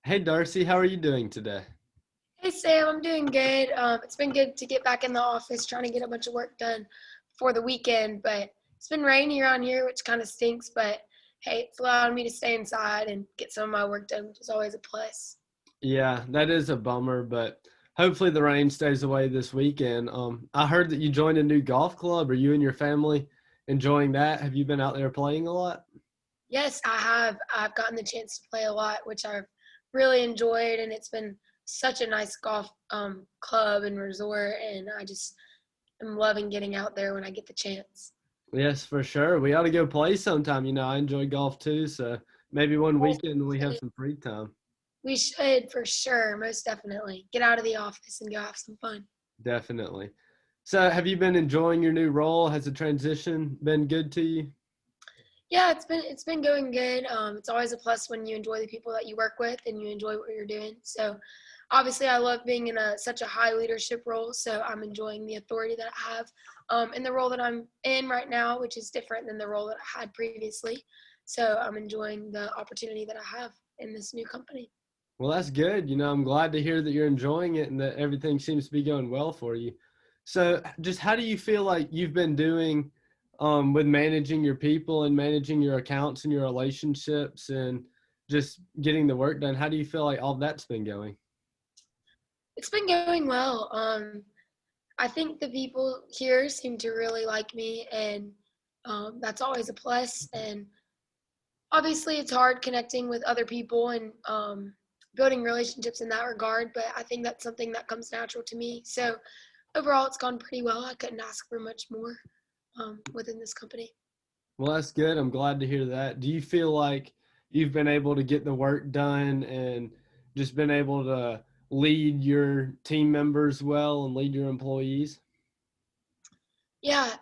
Hey Darcy, how are you doing today? Hey Sam, I'm doing good. It's been good to get back in the office, trying to get a bunch of work done for the weekend. But it's been rainy around here, which kind of stinks. But hey, it's allowing me to stay inside and get some of my work done, which is always a plus. Yeah, that is a bummer, but hopefully the rain stays away this weekend. I heard that you joined a new golf club. Are you and your family enjoying that? Have you been out there playing a lot? Yes, I have. I've gotten the chance to play a lot, which I've really enjoyed, and it's been such a nice golf club and resort, and I just am loving getting out there when I get the chance. Yes, for sure. We ought to go play sometime. I enjoy golf too, so maybe one Yes, weekend we have some free time. we should for sure, most definitely. Get out of the office and go have some fun. Definitely. So, have you been enjoying your new role? Has the transition been good to you? Yeah, it's been going good. It's always a plus when you enjoy the people that you work with and you enjoy what you're doing. So, obviously, I love being in such a high leadership role. So I'm enjoying the authority that I have in the role that I'm in right now, which is different than the role that I had previously. So I'm enjoying the opportunity that I have in this new company. Well, that's good. I'm glad to hear that you're enjoying it and that everything seems to be going well for you. So, just how do you feel like you've been doing with managing your people and managing your accounts and your relationships and just getting the work done? How do you feel like all that's been going? It's been going well. I think the people here seem to really like me, and that's always a plus. And obviously it's hard connecting with other people and building relationships in that regard, but I think that's something that comes natural to me. So overall it's gone pretty well. I couldn't ask for much more within this company. Well, that's good. I'm glad to hear that. Do you feel like you've been able to get the work done and just been able to lead your team members well and lead your employees? Yeah,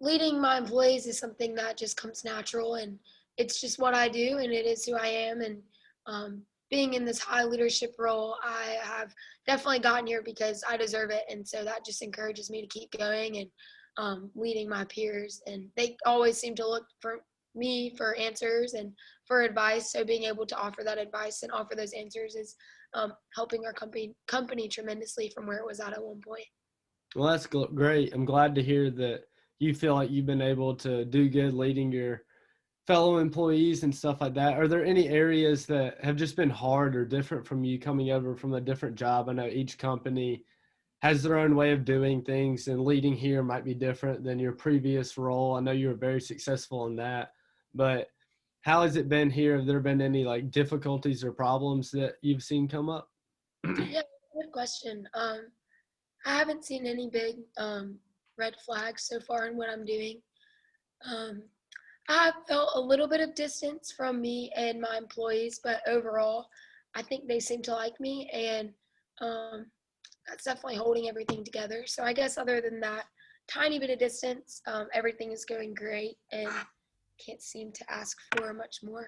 leading my employees is something that just comes natural, and it's just what I do and it is who I am. And being in this high leadership role, I have definitely gotten here because I deserve it, and so that just encourages me to keep going and leading my peers, and they always seem to look for me for answers and for advice. So being able to offer that advice and offer those answers is helping our company tremendously from where it was at one point. Well, that's great. I'm glad to hear that you feel like you've been able to do good leading your fellow employees and stuff like that. Are there any areas that have just been hard or different from you coming over from a different job? I know each company has their own way of doing things, and leading here might be different than your previous role. I know you were very successful in that, but how has it been here? Have there been any like difficulties or problems that you've seen come up? Yeah, good question. I haven't seen any big red flags so far in what I'm doing. Um, I have felt a little bit of distance from me and my employees, but overall, I think they seem to like me, and um, that's definitely holding everything together. So I guess other than that tiny bit of distance, everything is going great, and can't seem to ask for much more.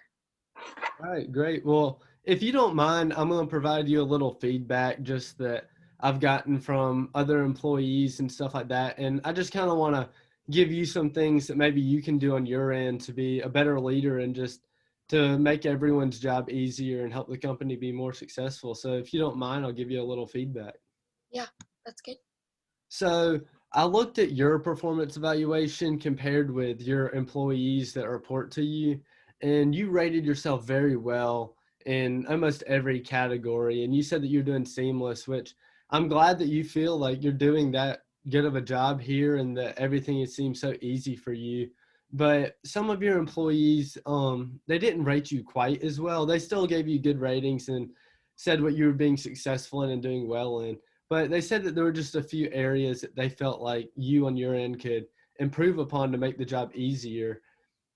All right, great. Well, if you don't mind, I'm going to provide you a little feedback just that I've gotten from other employees and stuff like that. And I just kind of want to give you some things that maybe you can do on your end to be a better leader and just to make everyone's job easier and help the company be more successful. So if you don't mind, I'll give you a little feedback. Yeah, that's good. So I looked at your performance evaluation compared with your employees that report to you, and you rated yourself very well in almost every category. And you said that you're doing seamless, which I'm glad that you feel like you're doing that good of a job here and that everything it seems so easy for you. But some of your employees, they didn't rate you quite as well. They still gave you good ratings and said what you were being successful in and doing well in, but they said that there were just a few areas that they felt like you on your end could improve upon to make the job easier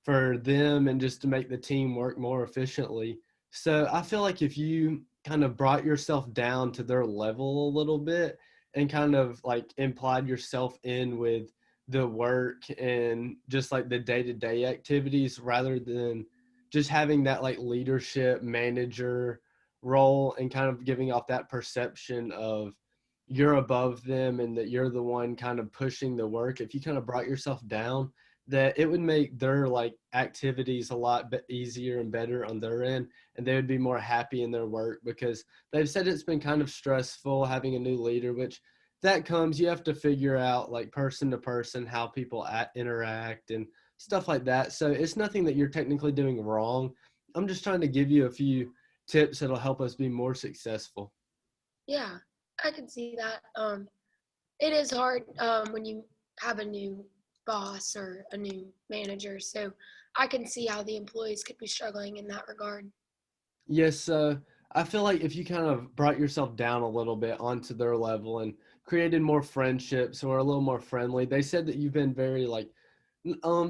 for them and just to make the team work more efficiently. So I feel like if you kind of brought yourself down to their level a little bit and kind of like implied yourself in with the work and just like the day-to-day activities rather than just having that like leadership manager role and kind of giving off that perception of you're above them and that you're the one kind of pushing the work. If you kind of brought yourself down, that it would make their like activities a lot easier and better on their end, and they would be more happy in their work because they've said it's been kind of stressful having a new leader, which that comes, you have to figure out like person to person how people interact and stuff like that. So it's nothing that you're technically doing wrong. I'm just trying to give you a few tips that'll help us be more successful. Yeah, I can see that. It is hard when you have a new boss or a new manager. So I can see how the employees could be struggling in that regard. Yes, I feel like if you kind of brought yourself down a little bit onto their level and created more friendships or a little more friendly, they said that you've been very like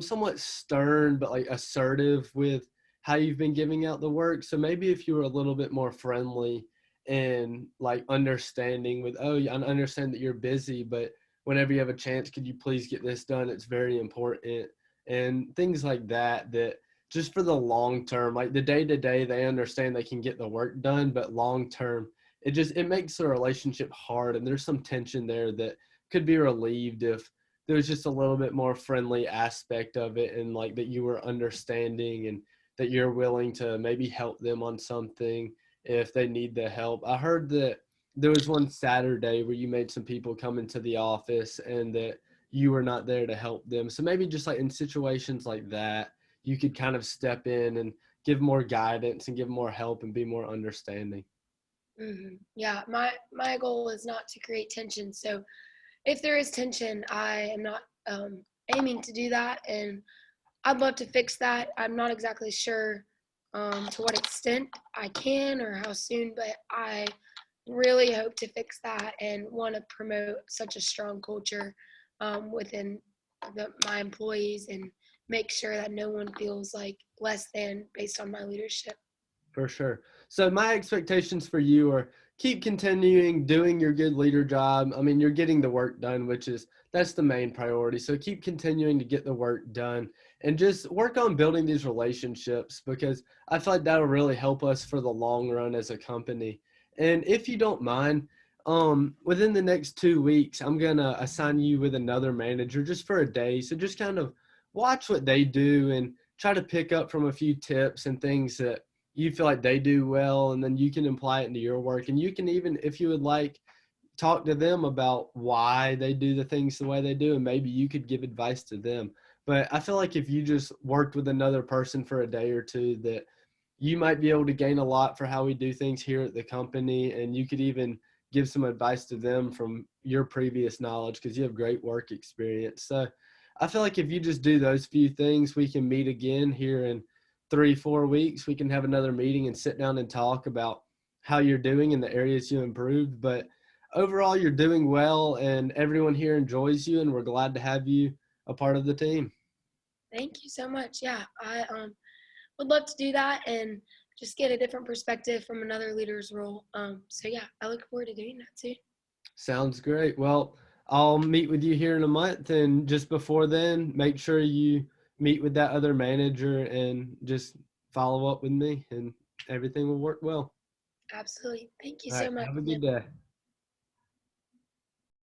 somewhat stern but like assertive with how you've been giving out the work. So maybe if you were a little bit more friendly and like understanding with, oh, I understand that you're busy, but whenever you have a chance, could you please get this done? It's very important, and things like that. That just for the long term, like the day to day, they understand they can get the work done, but long term, it makes the relationship hard, and there's some tension there that could be relieved if there's just a little bit more friendly aspect of it, and like that you were understanding and that you're willing to maybe help them on something if they need the help. I heard that there was one Saturday where you made some people come into the office and that you were not there to help them. So maybe just like in situations like that, you could kind of step in and give more guidance and give more help and be more understanding. Yeah, my goal is not to create tension. So if there is tension, I am not aiming to do that, and I'd love to fix that. I'm not exactly sure to what extent I can or how soon, but I really hope to fix that and want to promote such a strong culture within my employees and make sure that no one feels like less than based on my leadership. For sure. So my expectations for you are keep continuing doing your good leader job. I mean, you're getting the work done, which is that's the main priority. So keep continuing to get the work done and just work on building these relationships because I feel like that'll really help us for the long run as a company. And if you don't mind, within the next 2 weeks, I'm gonna assign you with another manager just for a day. So just kind of watch what they do and try to pick up from a few tips and things that you feel like they do well, and then you can apply it into your work. And you can even, if you would like, talk to them about why they do the things the way they do, and maybe you could give advice to them. But I feel like if you just worked with another person for a day or two, that you might be able to gain a lot for how we do things here at the company, and you could even give some advice to them from your previous knowledge because you have great work experience. So I feel like if you just do those few things, we can meet again here in 3 4 weeks. We can have another meeting and sit down and talk about how you're doing and the areas you improved. But overall, you're doing well, and everyone here enjoys you, and we're glad to have you a part of the team. Thank you so much. Yeah, I would love to do that and just get a different perspective from another leader's role. So yeah, I look forward to doing that too. Sounds great. Well, I'll meet with you here in a month, and just before then, make sure you meet with that other manager and just follow up with me, and everything will work well. Absolutely. Thank you All so right. much, Have a Tim. good day.